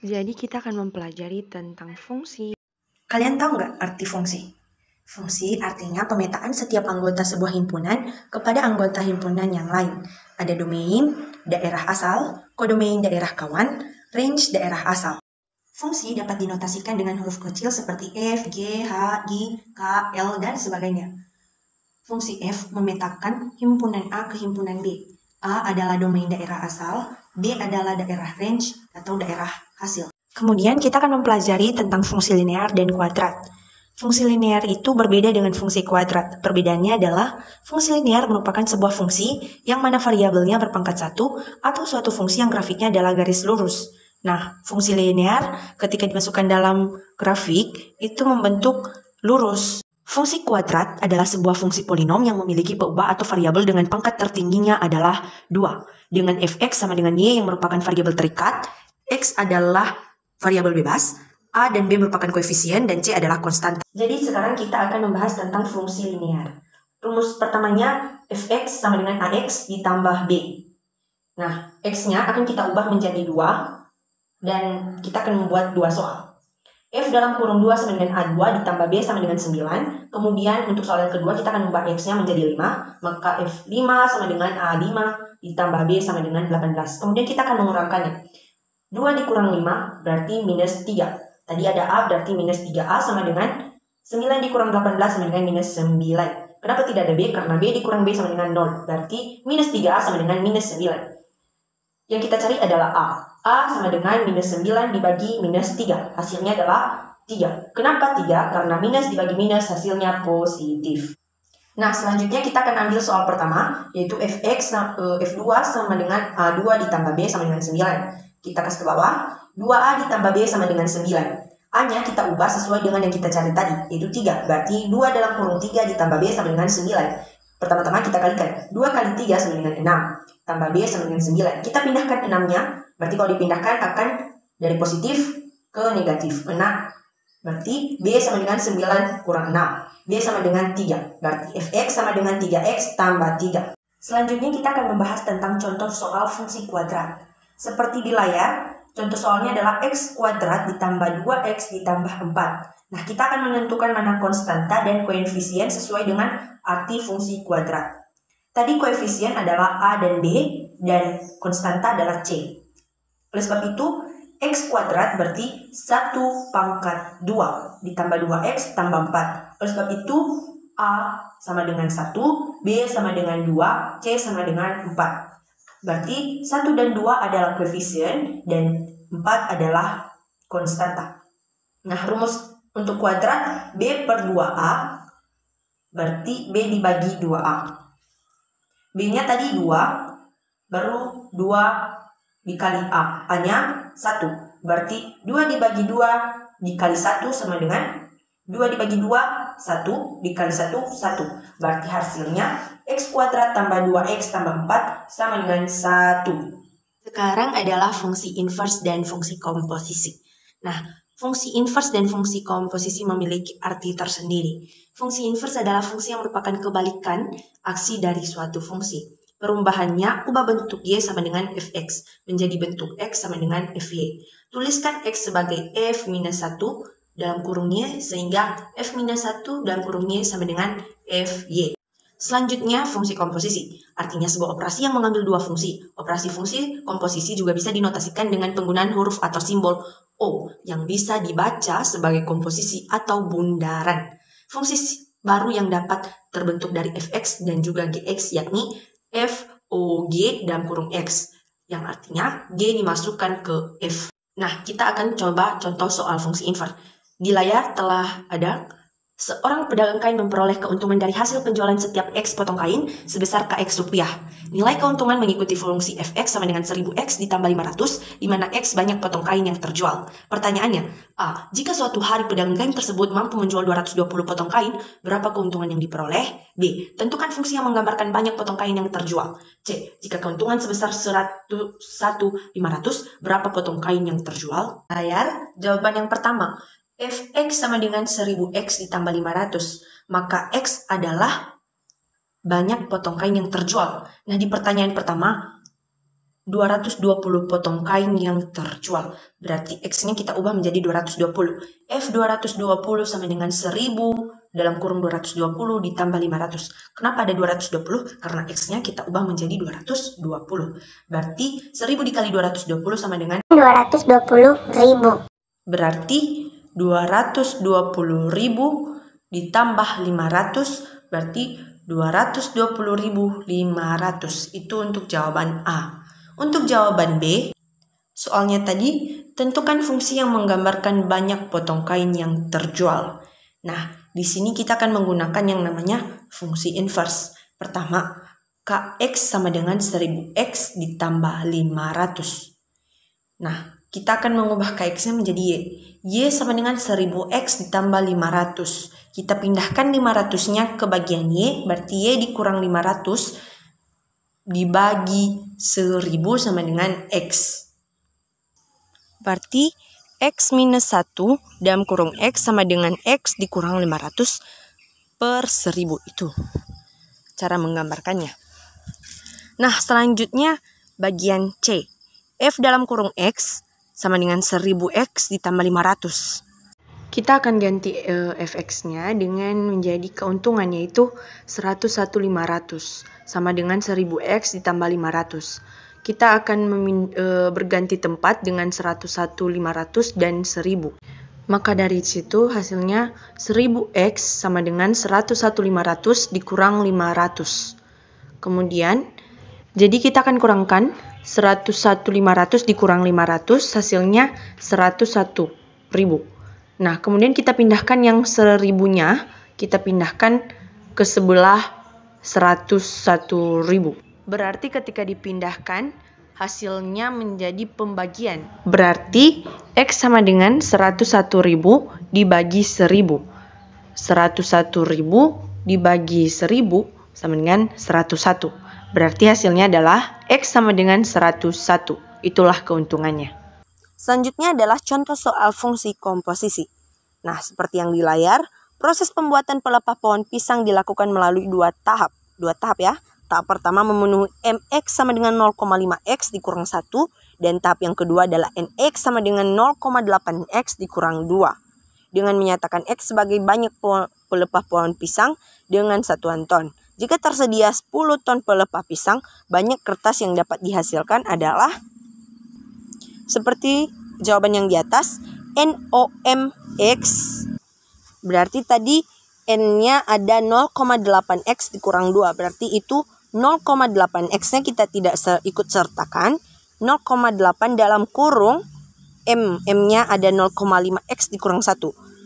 Jadi kita akan mempelajari tentang fungsi. Kalian tahu nggak arti fungsi? Fungsi artinya pemetaan setiap anggota sebuah himpunan kepada anggota himpunan yang lain. Ada domain, daerah asal, kodomain daerah kawan, range daerah asal. Fungsi dapat dinotasikan dengan huruf kecil seperti F, G, H, I, K, L, dan sebagainya. Fungsi F memetakan himpunan A ke himpunan B. A adalah domain daerah asal, B adalah daerah range atau daerah hasil. Kemudian kita akan mempelajari tentang fungsi linear dan kuadrat. Fungsi linear itu berbeda dengan fungsi kuadrat. Perbedaannya adalah fungsi linear merupakan sebuah fungsi yang mana variabelnya berpangkat 1 atau suatu fungsi yang grafiknya adalah garis lurus. Nah, fungsi linear ketika dimasukkan dalam grafik itu membentuk lurus. Fungsi kuadrat adalah sebuah fungsi polinom yang memiliki peubah atau variabel dengan pangkat tertingginya adalah 2. Dengan fx sama dengan y yang merupakan variabel terikat, x adalah variabel bebas, A dan B merupakan koefisien, dan C adalah konstanta. Jadi sekarang kita akan membahas tentang fungsi linear. Rumus pertamanya, fx sama dengan ax ditambah b. Nah, x-nya akan kita ubah menjadi 2, dan kita akan membuat 2 soal. F dalam kurung 2 sama dengan A2 ditambah B sama dengan 9. Kemudian untuk soal yang kedua kita akan ubah X-nya menjadi 5. Maka F5 sama dengan A5 ditambah B sama dengan 18. Kemudian kita akan mengurangkannya. 2 dikurang 5 berarti minus 3. Tadi ada A berarti minus 3A sama dengan 9 dikurang 18 sama dengan minus 9. Kenapa tidak ada B? Karena B dikurang B sama dengan 0. Berarti minus 3A sama dengan minus 9. Yang kita cari adalah A. A sama dengan minus 9 dibagi minus 3. Hasilnya adalah 3. Kenapa 3? Karena minus dibagi minus hasilnya positif. Nah, selanjutnya kita akan ambil soal pertama, yaitu F2 sama dengan A2 ditambah B sama dengan 9. Kita kasih ke bawah, 2A ditambah B sama dengan 9. A-nya kita ubah sesuai dengan yang kita cari tadi, yaitu 3. Berarti 2 dalam kurung 3 ditambah B sama dengan 9. Pertama-tama kita kalikan. 2 kali 3 sama dengan 6. Tambah B sama dengan 9. Kita pindahkan 6-nya. Berarti kalau dipindahkan akan dari positif ke negatif. 6. Berarti B sama dengan 9 kurang 6. B sama dengan 3. Berarti Fx sama dengan 3x tambah 3. Selanjutnya kita akan membahas tentang contoh soal fungsi kuadrat. Seperti di layar, contoh soalnya adalah x kuadrat ditambah 2x ditambah 4. Nah, kita akan menentukan mana konstanta dan koefisien sesuai dengan arti fungsi kuadrat. Tadi koefisien adalah A dan B, dan konstanta adalah C. Oleh sebab itu, x kuadrat berarti 1 pangkat 2 ditambah 2x tambah 4. Oleh sebab itu, A sama dengan 1, B sama dengan 2, C sama dengan 4. Berarti 1 dan 2 adalah koefisien dan 4 adalah konstanta. Nah, rumus untuk kuadrat B per 2A berarti B dibagi 2A. B-nya tadi 2, baru 2 dikali A. A-nya 1. Berarti 2 dibagi 2 dikali 1 sama dengan 2 dibagi 2, 1 dikali 1, 1. Berarti hasilnya x kuadrat tambah 2x tambah 4 sama dengan 1. Sekarang adalah fungsi inverse dan fungsi komposisi. Nah, fungsi inverse dan fungsi komposisi memiliki arti tersendiri. Fungsi inverse adalah fungsi yang merupakan kebalikan aksi dari suatu fungsi. Perubahannya, ubah bentuk y sama dengan fx menjadi bentuk x sama dengan fy. Tuliskan x sebagai f minus 1 dalam kurung y, sehingga f minus 1 dalam kurung y sama dengan fy. Selanjutnya, fungsi komposisi. Artinya sebuah operasi yang mengambil dua fungsi. Operasi fungsi komposisi juga bisa dinotasikan dengan penggunaan huruf atau simbol O yang bisa dibaca sebagai komposisi atau bundaran. Fungsi baru yang dapat terbentuk dari fx dan juga gx, yakni FOG dalam kurung x, yang artinya G dimasukkan ke F. Nah, kita akan coba contoh soal fungsi inverse. Di layar telah ada seorang pedagang kain memperoleh keuntungan dari hasil penjualan setiap X potong kain sebesar KX rupiah. Nilai keuntungan mengikuti fungsi Fx sama dengan 1000X ditambah 500, di mana X banyak potong kain yang terjual. Pertanyaannya, A. Jika suatu hari pedagang kain tersebut mampu menjual 220 potong kain, berapa keuntungan yang diperoleh? B. Tentukan fungsi yang menggambarkan banyak potong kain yang terjual. C. Jika keuntungan sebesar 10500, berapa potong kain yang terjual? Layar, jawaban yang pertama. Fx sama dengan 1000x ditambah 500, maka x adalah banyak potong kain yang terjual. Nah, di pertanyaan pertama, 220 potong kain yang terjual. Berarti X-nya kita ubah menjadi 220. F 220 sama dengan 1000 dalam kurung 220 ditambah 500. Kenapa ada 220? Karena X-nya kita ubah menjadi 220. Berarti 1000 dikali 220 sama dengan 220.000. Berarti 220.000 ditambah 500 berarti 220.500. Itu untuk jawaban A. Untuk jawaban B, soalnya tadi tentukan fungsi yang menggambarkan banyak potong kain yang terjual. Nah, di sini kita akan menggunakan yang namanya fungsi inverse. Pertama, Kx sama dengan 1000x ditambah 500. Nah, kita akan mengubah Kx-nya menjadi Y. Y sama dengan 1000x ditambah 500. Kita pindahkan 500-nya ke bagian Y, berarti Y dikurang 500 dibagi 1000 sama dengan X. Berarti X minus 1 dalam kurung X sama dengan X dikurang 500 per 1000. Itu cara menggambarkannya. Nah, selanjutnya bagian C. F dalam kurung X sama dengan 1000x ditambah 500. Kita akan ganti fx-nya dengan menjadi keuntungan, yaitu 101.500 sama dengan 1000x ditambah 500. Kita akan berganti tempat dengan 101.500 dan 1000. Maka dari situ hasilnya 1000x sama dengan 101.500 dikurang 500. Kemudian, jadi kita akan kurangkan 101.500 dikurang 500, hasilnya 101.000. Nah, kemudian kita pindahkan yang 1000-nya, kita pindahkan ke sebelah 101.000. Berarti ketika dipindahkan, hasilnya menjadi pembagian. Berarti X sama dengan 101.000 dibagi 1000. 101.000 dibagi 1000 sama dengan 101. Berarti hasilnya adalah X sama dengan 101. Itulah keuntungannya. Selanjutnya adalah contoh soal fungsi komposisi. Nah, seperti yang di layar, proses pembuatan pelepah pohon pisang dilakukan melalui dua tahap ya. Tahap pertama memenuhi mx sama dengan 0,5x dikurang 1, dan tahap yang kedua adalah nx sama dengan 0,8x dikurang 2. Dengan menyatakan x sebagai banyak pelepah pohon pisang dengan satuan ton. Jika tersedia 10 ton pelepah pisang, banyak kertas yang dapat dihasilkan adalah seperti jawaban yang di atas, NOMX. Berarti tadi N-nya ada 0,8X dikurang 2. Berarti itu 0,8X-nya kita tidak ikut sertakan. 0,8 dalam kurung M-nya ada 0,5X dikurang 1.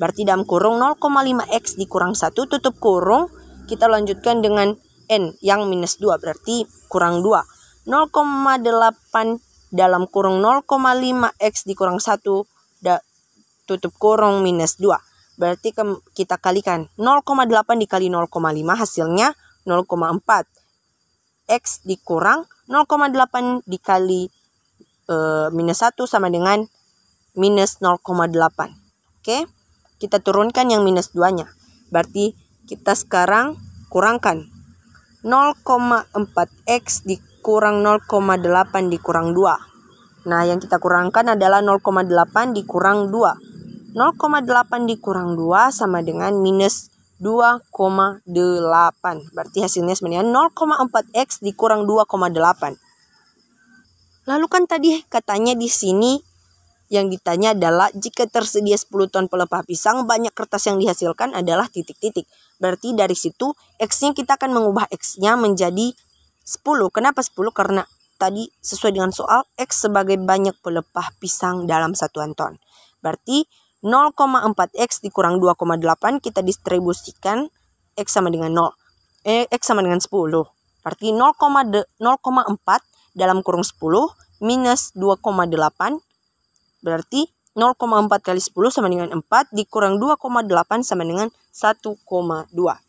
Berarti dalam kurung 0,5X dikurang 1 tutup kurung. Kita lanjutkan dengan N yang minus 2. Berarti kurang 2. 0,8 dalam kurung 0,5x dikurang 1 tutup kurung minus 2. Berarti kita kalikan 0,8 dikali 0,5 hasilnya 0,4. X dikurang 0,8 dikali minus 1 sama dengan minus 0,8. Oke, kita turunkan yang minus 2-nya. Berarti kita sekarang kurangkan 0,4x dikurang 0,8 dikurang 2. Nah, yang kita kurangkan adalah 0,8 dikurang 2. 0,8 dikurang 2 sama dengan minus 2,8. Berarti hasilnya sebenarnya 0,4x dikurang 2,8. Lalu kan tadi katanya di sini yang ditanya adalah jika tersedia 10 ton pelepah pisang, banyak kertas yang dihasilkan adalah titik-titik. Berarti dari situ X-nya kita akan mengubah X-nya menjadi 10. Kenapa 10? Karena tadi sesuai dengan soal X sebagai banyak pelepah pisang dalam satuan ton. Berarti 0,4X dikurang 2,8 kita distribusikan X sama dengan 0. X sama dengan 10. Berarti 0,4 dalam kurung 10 minus 2,8. Berarti 0,4 kali 10 sama dengan 4 dikurang 2,8 sama dengan 1,2.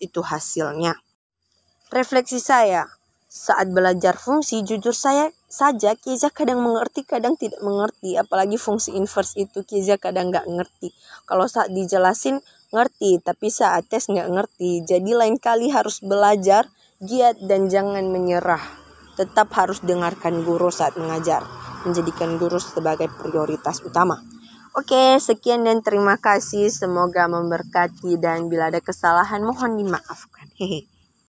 Itu hasilnya. Refleksi saya. Saat belajar fungsi, jujur saja Keza kadang mengerti, kadang tidak mengerti. Apalagi fungsi inverse itu Keza kadang nggak ngerti. Kalau saat dijelasin ngerti, tapi saat tes nggak ngerti. Jadi lain kali harus belajar, giat dan jangan menyerah. tetap harus dengarkan guru saat mengajar, menjadikan guru sebagai prioritas utama. Oke, sekian dan terima kasih. Semoga memberkati dan bila ada kesalahan mohon dimaafkan. Hehe.